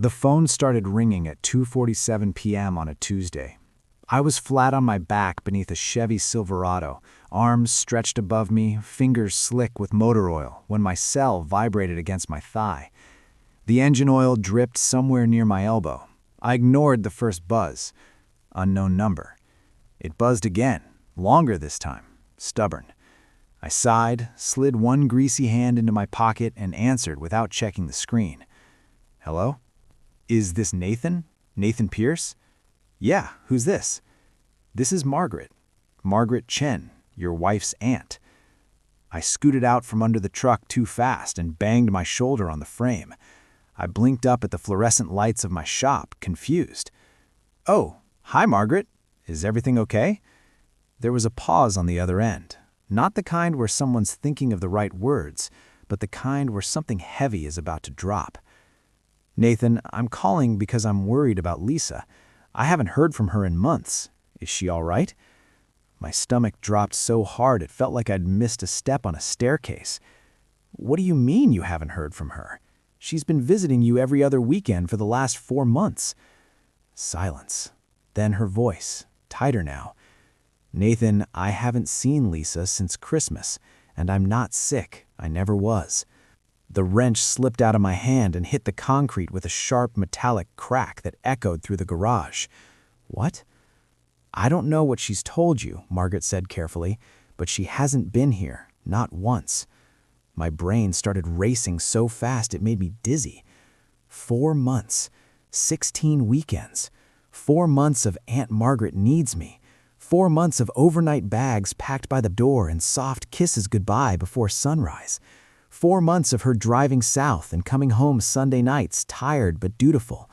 The phone started ringing at 2:47 p.m. on a Tuesday. I was flat on my back beneath a Chevy Silverado, arms stretched above me, fingers slick with motor oil, when my cell vibrated against my thigh. The engine oil dripped somewhere near my elbow. I ignored the first buzz. Unknown number. It buzzed again, longer this time, stubborn. I sighed, slid one greasy hand into my pocket, and answered without checking the screen. Hello? Is this Nathan? Nathan Pierce? Yeah, who's this? This is Margaret. Margaret Chen, your wife's aunt. I scooted out from under the truck too fast and banged my shoulder on the frame. I blinked up at the fluorescent lights of my shop, confused. Oh, hi Margaret. Is everything okay? There was a pause on the other end. Not the kind where someone's thinking of the right words, but the kind where something heavy is about to drop. Nathan, I'm calling because I'm worried about Lisa. I haven't heard from her in months. Is she all right? My stomach dropped so hard it felt like I'd missed a step on a staircase. What do you mean you haven't heard from her? She's been visiting you every other weekend for the last 4 months. Silence. Then her voice, tighter now. Nathan, I haven't seen Lisa since Christmas, and I'm not sick. I never was. The wrench slipped out of my hand and hit the concrete with a sharp metallic crack that echoed through the garage. What? I don't know what she's told you, Margaret said carefully, but she hasn't been here, not once. My brain started racing so fast it made me dizzy. 4 months, 16 weekends, 4 months of Aunt Margaret needs me. 4 months of overnight bags packed by the door and soft kisses goodbye before sunrise. 4 months of her driving south and coming home Sunday nights tired but dutiful.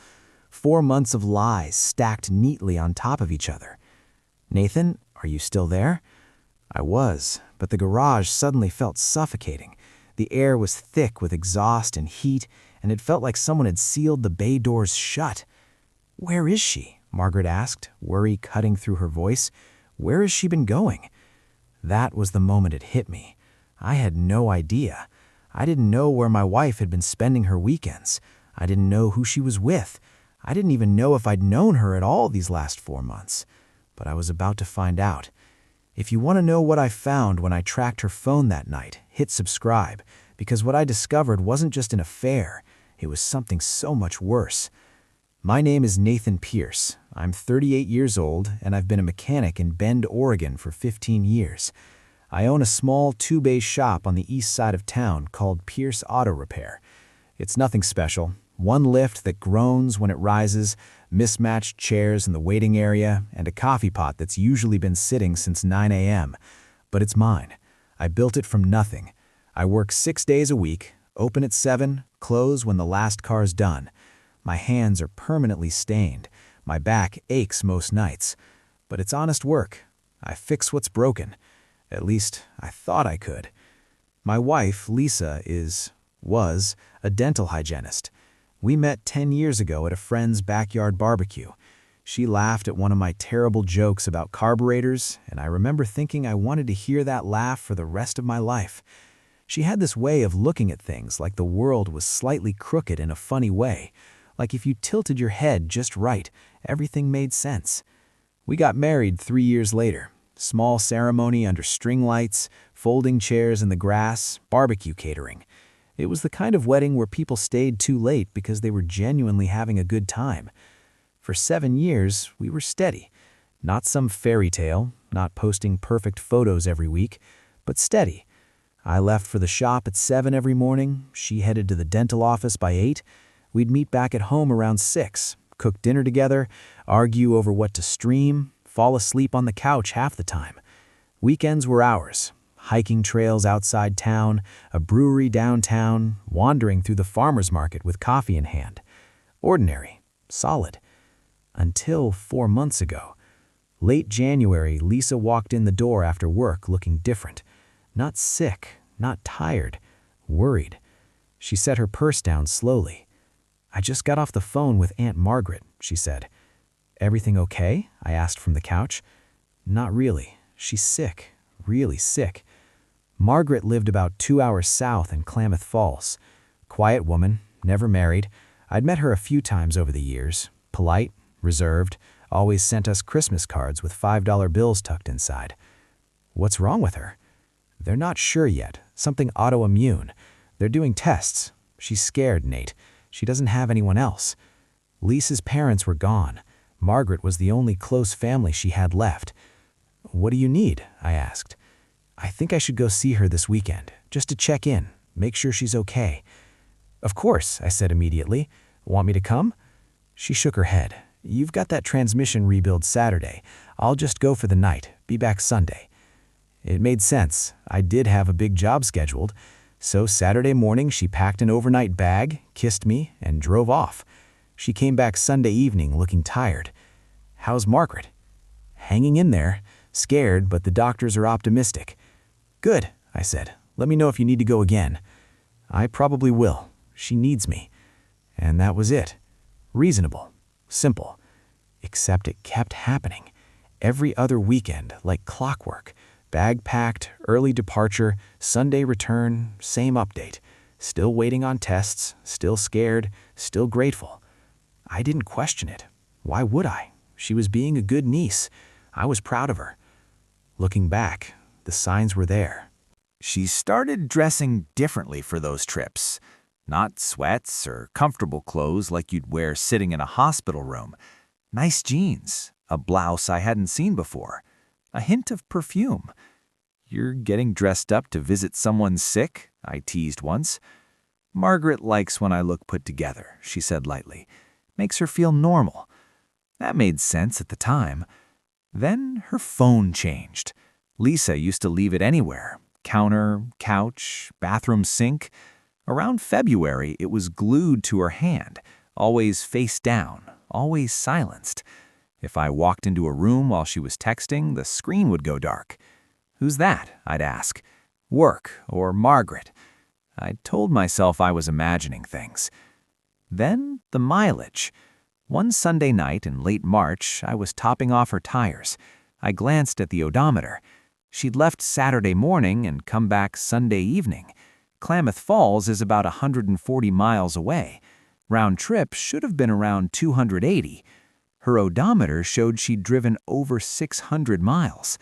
4 months of lies stacked neatly on top of each other. Nathan, are you still there? I was, but the garage suddenly felt suffocating. The air was thick with exhaust and heat, and it felt like someone had sealed the bay doors shut. Where is she? Margaret asked, worry cutting through her voice. Where has she been going? That was the moment it hit me. I had no idea. I didn't know where my wife had been spending her weekends. I didn't know who she was with. I didn't even know if I'd known her at all these last 4 months. But I was about to find out. If you want to know what I found when I tracked her phone that night, hit subscribe, because what I discovered wasn't just an affair. It was something so much worse. My name is Nathan Pierce. I'm 38 years old, and I've been a mechanic in Bend, Oregon for 15 years. I own a small 2-bay shop on the east side of town called Pierce Auto Repair. It's nothing special. One lift that groans when it rises, mismatched chairs in the waiting area, and a coffee pot that's usually been sitting since 9 a.m. But it's mine. I built it from nothing. I work 6 days a week, open at 7, close when the last car's done. My hands are permanently stained. My back aches most nights. But it's honest work. I fix what's broken. At least, I thought I could. My wife, Lisa, was a dental hygienist. We met 10 years ago at a friend's backyard barbecue. She laughed at one of my terrible jokes about carburetors, and I remember thinking I wanted to hear that laugh for the rest of my life. She had this way of looking at things like the world was slightly crooked in a funny way. Like if you tilted your head just right, everything made sense. We got married 3 years later. Small ceremony under string lights, folding chairs in the grass, barbecue catering. It was the kind of wedding where people stayed too late because they were genuinely having a good time. For 7 years, we were steady. Not some fairy tale, not posting perfect photos every week, but steady. I left for the shop at 7 every morning. She headed to the dental office by 8. We'd meet back at home around 6, cook dinner together, argue over what to stream, fall asleep on the couch half the time. Weekends were ours. Hiking trails outside town, a brewery downtown, wandering through the farmer's market with coffee in hand. Ordinary, solid. Until 4 months ago. Late January, Lisa walked in the door after work looking different. Not sick, not tired, worried. She set her purse down slowly. I just got off the phone with Aunt Margaret, she said. Everything okay? I asked from the couch. Not really. She's sick, really sick. Margaret lived about 2 hours south in Klamath Falls. Quiet woman, never married. I'd met her a few times over the years, polite, reserved, always sent us Christmas cards with $5 bills tucked inside. What's wrong with her? They're not sure yet. Something autoimmune. They're doing tests. She's scared, Nate. She doesn't have anyone else. Lisa's parents were gone. Margaret was the only close family she had left. What do you need? I asked. I think I should go see her this weekend, just to check in, make sure she's okay. Of course, I said immediately. Want me to come? She shook her head. You've got that transmission rebuild Saturday. I'll just go for the night, be back Sunday. It made sense. I did have a big job scheduled. So Saturday morning she packed an overnight bag, kissed me, and drove off. She came back Sunday evening looking tired. How's Margaret? Hanging in there, scared, but the doctors are optimistic. Good, I said. Let me know if you need to go again. I probably will. She needs me. And that was it. Reasonable. Simple. Except it kept happening. Every other weekend, like clockwork. Bag packed, early departure, Sunday return, same update. Still waiting on tests, still scared, still grateful. I didn't question it. Why would I? She was being a good niece. I was proud of her. Looking back, the signs were there. She started dressing differently for those trips. Not sweats or comfortable clothes like you'd wear sitting in a hospital room. Nice jeans, a blouse I hadn't seen before, a hint of perfume. You're getting dressed up to visit someone sick, I teased once. Margaret likes when I look put together, she said lightly. Makes her feel normal. That made sense at the time. Then her phone changed. Lisa used to leave it anywhere. Counter, couch, bathroom sink. Around February, it was glued to her hand, always face down, always silenced. If I walked into a room while she was texting, the screen would go dark. Who's that? I'd ask. Work or Margaret. I told myself I was imagining things. Then the mileage. One Sunday night in late March, I was topping off her tires. I glanced at the odometer. She'd left Saturday morning and come back Sunday evening. Klamath Falls is about 140 miles away. Round trip should have been around 280. Her odometer showed she'd driven over 600 miles.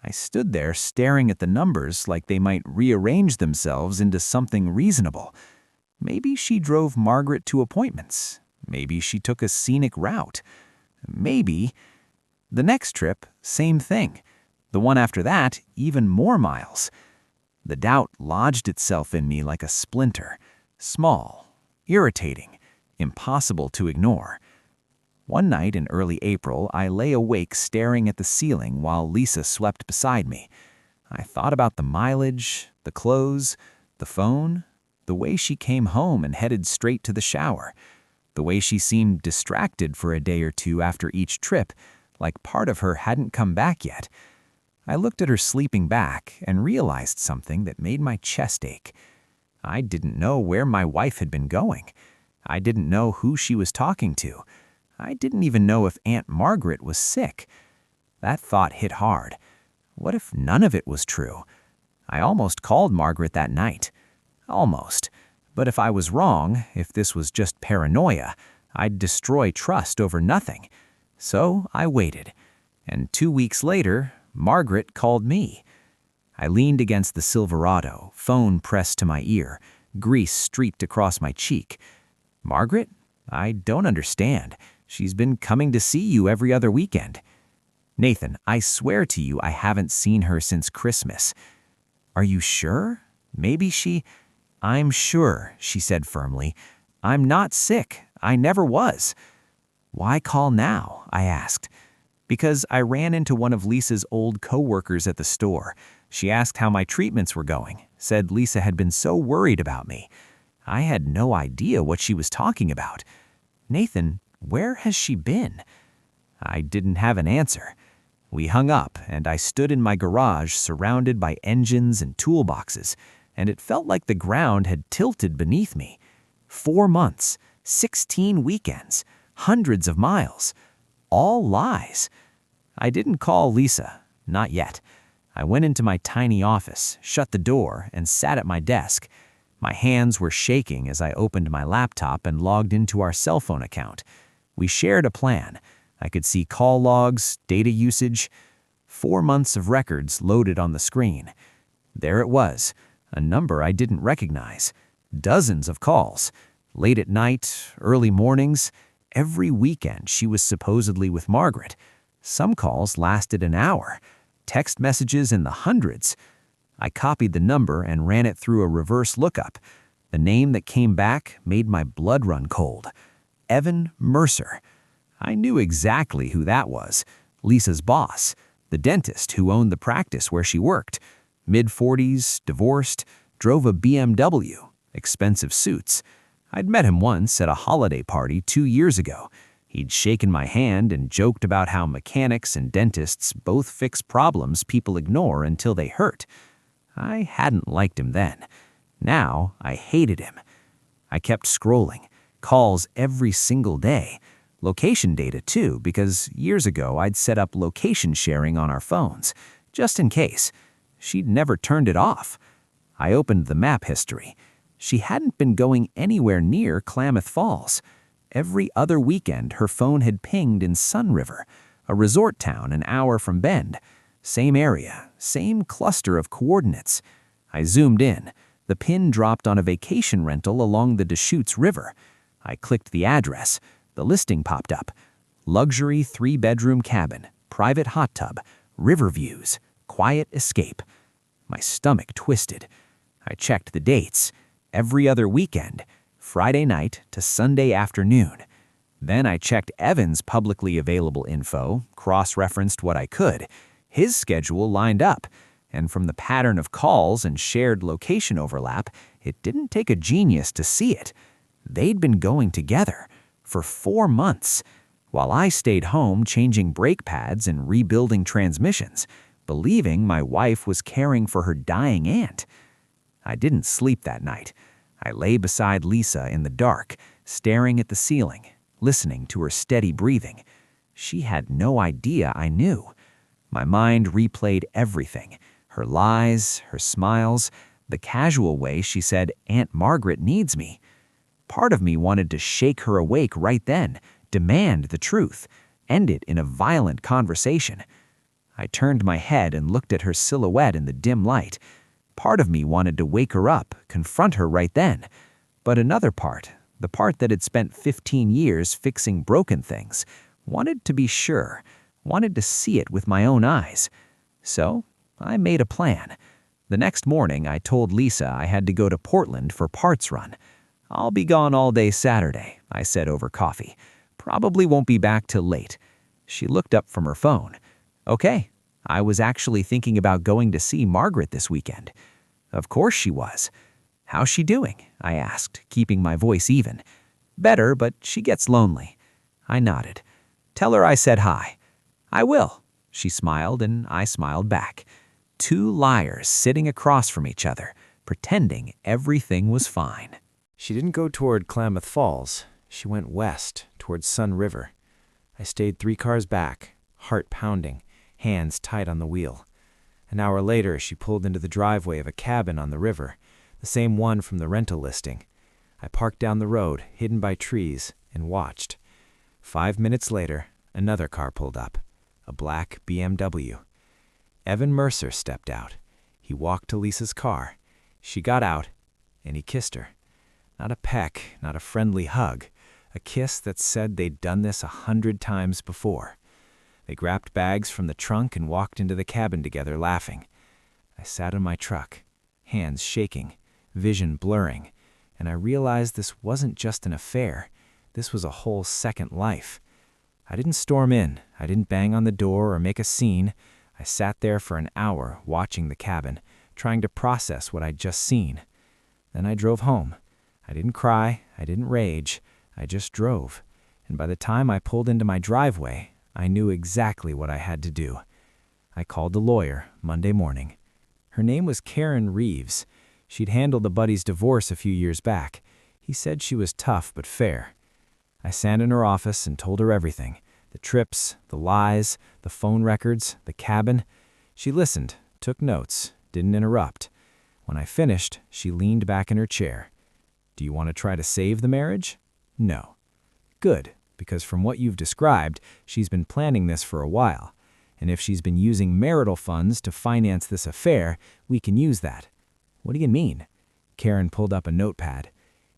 I stood there staring at the numbers like they might rearrange themselves into something reasonable. Maybe she drove Margaret to appointments. Maybe she took a scenic route. Maybe. The next trip, same thing. The one after that, even more miles. The doubt lodged itself in me like a splinter. Small, irritating, impossible to ignore. One night in early April, I lay awake staring at the ceiling while Lisa slept beside me. I thought about the mileage, the clothes, the phone, the way she came home and headed straight to the shower, the way she seemed distracted for a day or two after each trip, like part of her hadn't come back yet. I looked at her sleeping back and realized something that made my chest ache. I didn't know where my wife had been going. I didn't know who she was talking to. I didn't even know if Aunt Margaret was sick. That thought hit hard. What if none of it was true? I almost called Margaret that night. Almost. But if I was wrong, if this was just paranoia, I'd destroy trust over nothing. So I waited. And 2 weeks later, Margaret called me. I leaned against the Silverado, phone pressed to my ear, grease streaked across my cheek. Margaret? I don't understand. She's been coming to see you every other weekend. Nathan, I swear to you I haven't seen her since Christmas. Are you sure? Maybe she... I'm sure, she said firmly. I'm not sick. I never was. Why call now? I asked. Because I ran into one of Lisa's old co-workers at the store. She asked how my treatments were going, said Lisa had been so worried about me. I had no idea what she was talking about. Nathan, where has she been? I didn't have an answer. We hung up, and I stood in my garage surrounded by engines and toolboxes, and it felt like the ground had tilted beneath me. 4 months, 16 weekends, hundreds of miles. All lies. I didn't call Lisa, not yet. I went into my tiny office, shut the door, and sat at my desk. My hands were shaking as I opened my laptop and logged into our cell phone account. We shared a plan. I could see call logs, data usage, 4 months of records loaded on the screen. There it was, a number I didn't recognize. Dozens of calls. Late at night, early mornings. Every weekend she was supposedly with Margaret. Some calls lasted an hour. Text messages in the hundreds. I copied the number and ran it through a reverse lookup. The name that came back made my blood run cold. Evan Mercer. I knew exactly who that was. Lisa's boss, the dentist who owned the practice where she worked. Mid-40s, divorced, drove a BMW, expensive suits. I'd met him once at a holiday party 2 years ago. He'd shaken my hand and joked about how mechanics and dentists both fix problems people ignore until they hurt. I hadn't liked him then. Now I hated him. I kept scrolling, calls every single day. Location data too, because years ago I'd set up location sharing on our phones, just in case. She'd never turned it off. I opened the map history. She hadn't been going anywhere near Klamath Falls. Every other weekend her phone had pinged in Sun River, a resort town an hour from Bend. Same area, same cluster of coordinates. I zoomed in. The pin dropped on a vacation rental along the Deschutes River. I clicked the address. The listing popped up. Luxury 3-bedroom cabin, private hot tub, river views, quiet escape. My stomach twisted. I checked the dates. Every other weekend, Friday night to Sunday afternoon. Then I checked Evan's publicly available info, cross-referenced what I could. His schedule lined up, and from the pattern of calls and shared location overlap, it didn't take a genius to see it. They'd been going together for 4 months, while I stayed home changing brake pads and rebuilding transmissions, believing my wife was caring for her dying aunt. I didn't sleep that night. I lay beside Lisa in the dark, staring at the ceiling, listening to her steady breathing. She had no idea I knew. My mind replayed everything, her lies, her smiles, the casual way she said, "Aunt Margaret needs me." Part of me wanted to shake her awake right then, demand the truth, end it in a violent conversation. I turned my head and looked at her silhouette in the dim light. Part of me wanted to wake her up, confront her right then. But another part, the part that had spent 15 years fixing broken things, wanted to be sure, wanted to see it with my own eyes. So I made a plan. The next morning, I told Lisa I had to go to Portland for parts run. "I'll be gone all day Saturday," I said over coffee. "Probably won't be back till late." She looked up from her phone. "Okay, I was actually thinking about going to see Margaret this weekend." Of course she was. "How's she doing?" I asked, keeping my voice even. "Better, but she gets lonely." I nodded. "Tell her I said hi." "I will." She smiled and I smiled back. 2 liars sitting across from each other, pretending everything was fine. She didn't go toward Klamath Falls. She went west, toward Sun River. I stayed 3 cars back, heart pounding, hands tight on the wheel. An hour later, she pulled into the driveway of a cabin on the river, the same one from the rental listing. I parked down the road, hidden by trees, and watched. 5 minutes later, another car pulled up, a black BMW. Evan Mercer stepped out. He walked to Lisa's car. She got out, and he kissed her. Not a peck, not a friendly hug, a kiss that said they'd done this 100 times before. They grabbed bags from the trunk and walked into the cabin together, laughing. I sat in my truck, hands shaking, vision blurring, and I realized this wasn't just an affair. This was a whole second life. I didn't storm in. I didn't bang on the door or make a scene. I sat there for an hour watching the cabin, trying to process what I'd just seen. Then I drove home. I didn't cry. I didn't rage. I just drove. And by the time I pulled into my driveway, I knew exactly what I had to do. I called the lawyer Monday morning. Her name was Karen Reeves. She'd handled the buddy's divorce a few years back. He said she was tough but fair. I sat in her office and told her everything. The trips, the lies, the phone records, the cabin. She listened, took notes, didn't interrupt. When I finished, she leaned back in her chair. Do you want to try to save the marriage? No. Good, because from what you've described, she's been planning this for a while. And if she's been using marital funds to finance this affair, we can use that. What do you mean? Karen pulled up a notepad.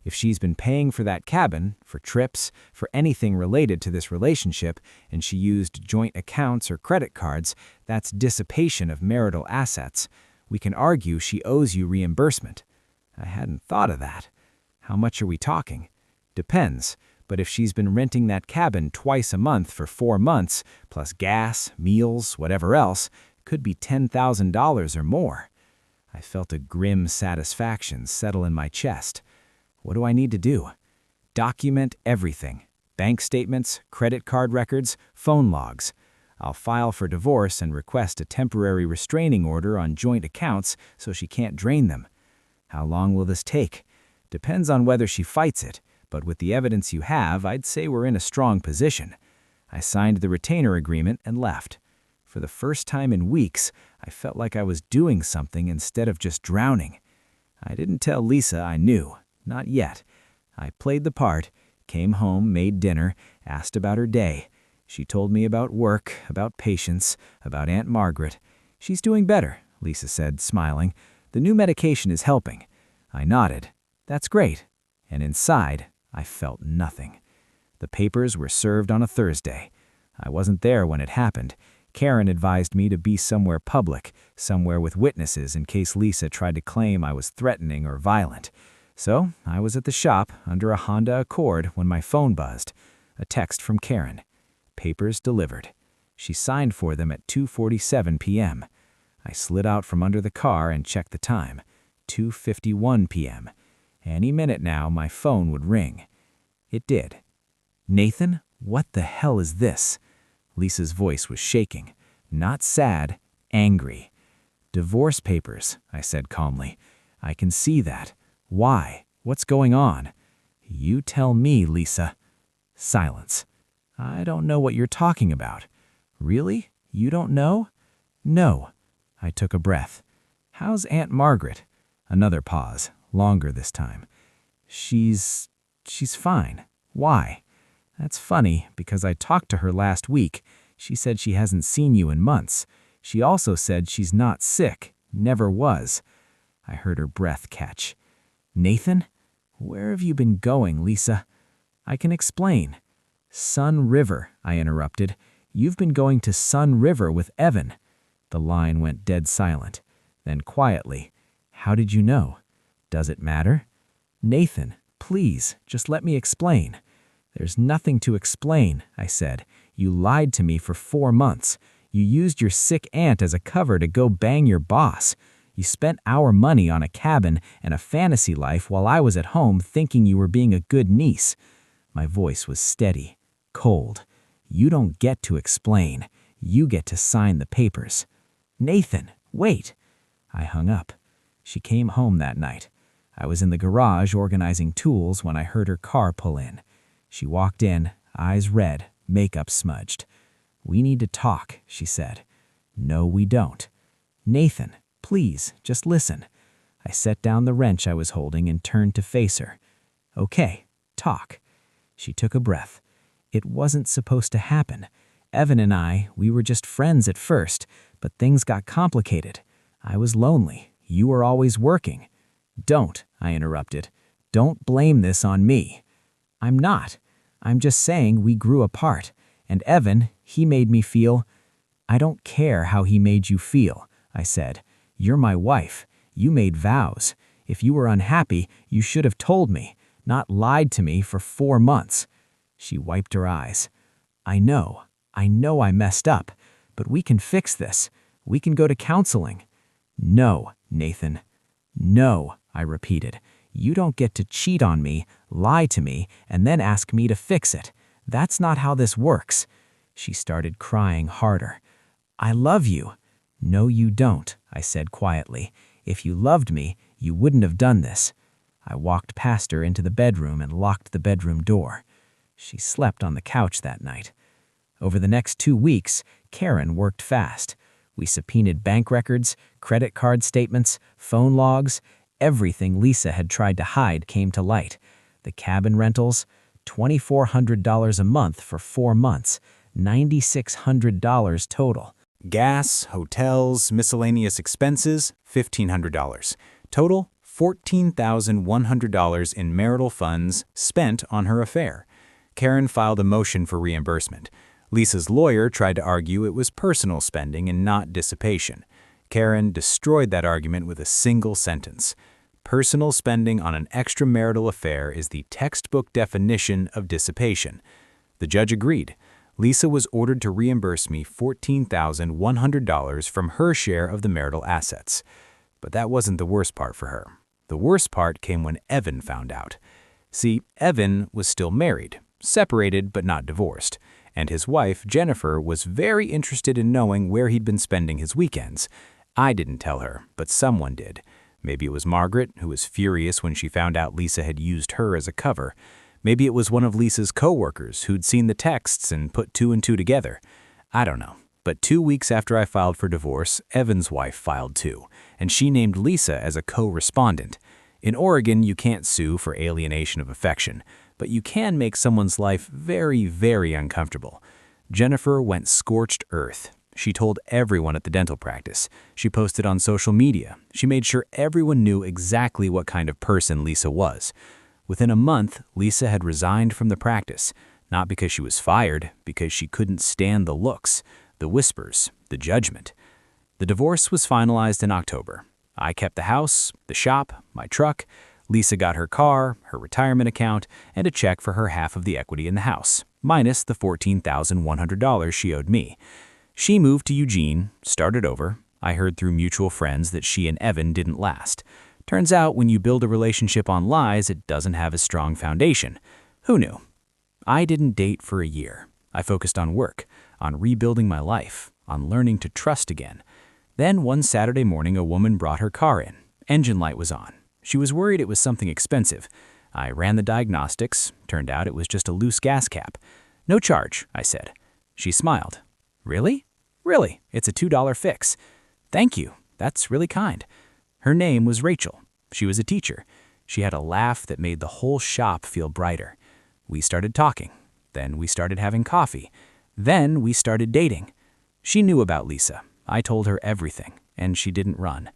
If she's been paying for that cabin, for trips, for anything related to this relationship, and she used joint accounts or credit cards, that's dissipation of marital assets. We can argue she owes you reimbursement. I hadn't thought of that. How much are we talking? Depends, but if she's been renting that cabin twice a month for 4 months, plus gas, meals, whatever else, could be $10,000 or more. I felt a grim satisfaction settle in my chest. What do I need to do? Document everything. Bank statements, credit card records, phone logs. I'll file for divorce and request a temporary restraining order on joint accounts so she can't drain them. How long will this take? Depends on whether she fights it, but with the evidence you have, I'd say we're in a strong position. I signed the retainer agreement and left. For the first time in weeks, I felt like I was doing something instead of just drowning. I didn't tell Lisa I knew. Not yet. I played the part, came home, made dinner, asked about her day. She told me about work, about patients, about Aunt Margaret. She's doing better, Lisa said, smiling. The new medication is helping. I nodded. That's great. And inside, I felt nothing. The papers were served on a Thursday. I wasn't there when it happened. Karen advised me to be somewhere public, somewhere with witnesses in case Lisa tried to claim I was threatening or violent. So I was at the shop under a Honda Accord when my phone buzzed. A text from Karen. Papers delivered. She signed for them at 2:47 p.m. I slid out from under the car and checked the time. 2:51 p.m. Any minute now, my phone would ring. It did. Nathan, what the hell is this? Lisa's voice was shaking. Not sad, angry. Divorce papers, I said calmly. I can see that. Why? What's going on? You tell me, Lisa. Silence. I don't know what you're talking about. Really? You don't know? No. I took a breath. How's Aunt Margaret? Another pause, longer this time. She's fine. Why? That's funny, because I talked to her last week. She said she hasn't seen you in months. She also said she's not sick, never was. I heard her breath catch. Nathan? Where have you been going, Lisa? I can explain. Sun River, I interrupted. You've been going to Sun River with Evan. The line went dead silent. Then quietly, how did you know? Does it matter? Nathan, please, just let me explain. There's nothing to explain, I said. You lied to me for 4 months. You used your sick aunt as a cover to go bang your boss. You spent our money on a cabin and a fantasy life while I was at home thinking you were being a good niece. My voice was steady, cold. You don't get to explain. You get to sign the papers. Nathan, wait. I hung up. She came home that night. I was in the garage organizing tools when I heard her car pull in. She walked in, eyes red, makeup smudged. We need to talk, she said. No, we don't. Nathan, please, just listen. I set down the wrench I was holding and turned to face her. Okay, talk. She took a breath. It wasn't supposed to happen. Evan and I, we were just friends at first, but things got complicated. I was lonely. You were always working. Don't, I interrupted. Don't blame this on me. I'm not. I'm just saying we grew apart. And Evan, he made me feel... I don't care how he made you feel, I said. You're my wife. You made vows. If you were unhappy, you should have told me, not lied to me for 4 months. She wiped her eyes. I know I messed up, but we can fix this. We can go to counseling. No, Nathan. No, I repeated. You don't get to cheat on me, lie to me, and then ask me to fix it. That's not how this works. She started crying harder. I love you. No, you don't, I said quietly. If you loved me, you wouldn't have done this. I walked past her into the bedroom and locked the bedroom door. She slept on the couch that night. Over the next 2 weeks, Karen worked fast. We subpoenaed bank records, credit card statements, phone logs. Everything Lisa had tried to hide came to light. The cabin rentals, $2,400 a month for 4 months, $9,600 total. Gas, hotels, miscellaneous expenses, $1,500. Total, $14,100 in marital funds spent on her affair. Karen filed a motion for reimbursement. Lisa's lawyer tried to argue it was personal spending and not dissipation. Karen destroyed that argument with a single sentence. Personal spending on an extramarital affair is the textbook definition of dissipation. The judge agreed. Lisa was ordered to reimburse me $14,100 from her share of the marital assets. But that wasn't the worst part for her. The worst part came when Evan found out. See, Evan was still married, separated but not divorced, and his wife, Jennifer, was very interested in knowing where he'd been spending his weekends. I didn't tell her, but someone did. Maybe it was Margaret, who was furious when she found out Lisa had used her as a cover. Maybe it was one of Lisa's co-workers who'd seen the texts and put 2 and 2 together. I don't know. But 2 weeks after I filed for divorce, Evan's wife filed too, and she named Lisa as a co-respondent. In Oregon, you can't sue for alienation of affection, but you can make someone's life very, very uncomfortable. Jennifer went scorched earth. She told everyone at the dental practice. She posted on social media. She made sure everyone knew exactly what kind of person Lisa was. Within a month, Lisa had resigned from the practice, not because she was fired, because she couldn't stand the looks, the whispers, the judgment. The divorce was finalized in October. I kept the house, the shop, my truck. Lisa got her car, her retirement account, and a check for her half of the equity in the house, minus the $14,100 she owed me. She moved to Eugene, started over. I heard through mutual friends that she and Evan didn't last. Turns out when you build a relationship on lies, it doesn't have a strong foundation. Who knew? I didn't date for a year. I focused on work, on rebuilding my life, on learning to trust again. Then one Saturday morning, a woman brought her car in. Engine light was on. She was worried it was something expensive. I ran the diagnostics. Turned out it was just a loose gas cap. No charge, I said. She smiled. Really? Really, it's a $2 fix. Thank you. That's really kind. Her name was Rachel. She was a teacher. She had a laugh that made the whole shop feel brighter. We started talking. Then we started having coffee. Then we started dating. She knew about Lisa. I told her everything, and she didn't run.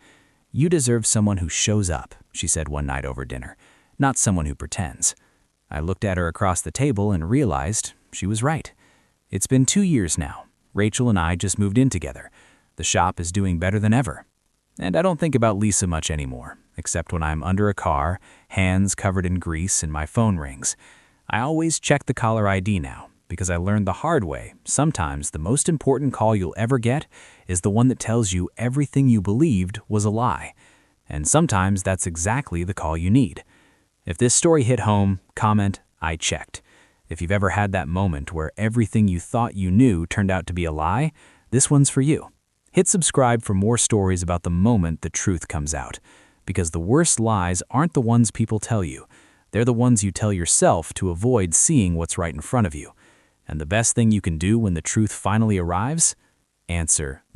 You deserve someone who shows up, she said one night over dinner, not someone who pretends. I looked at her across the table and realized she was right. It's been 2 years now. Rachel and I just moved in together. The shop is doing better than ever. And I don't think about Lisa much anymore, except when I'm under a car, hands covered in grease, and my phone rings. I always check the caller ID now, because I learned the hard way. Sometimes the most important call you'll ever get is the one that tells you everything you believed was a lie. And sometimes that's exactly the call you need. If this story hit home, comment, I checked. If you've ever had that moment where everything you thought you knew turned out to be a lie, this one's for you. Hit subscribe for more stories about the moment the truth comes out. Because the worst lies aren't the ones people tell you. They're the ones you tell yourself to avoid seeing what's right in front of you. And the best thing you can do when the truth finally arrives? Answer the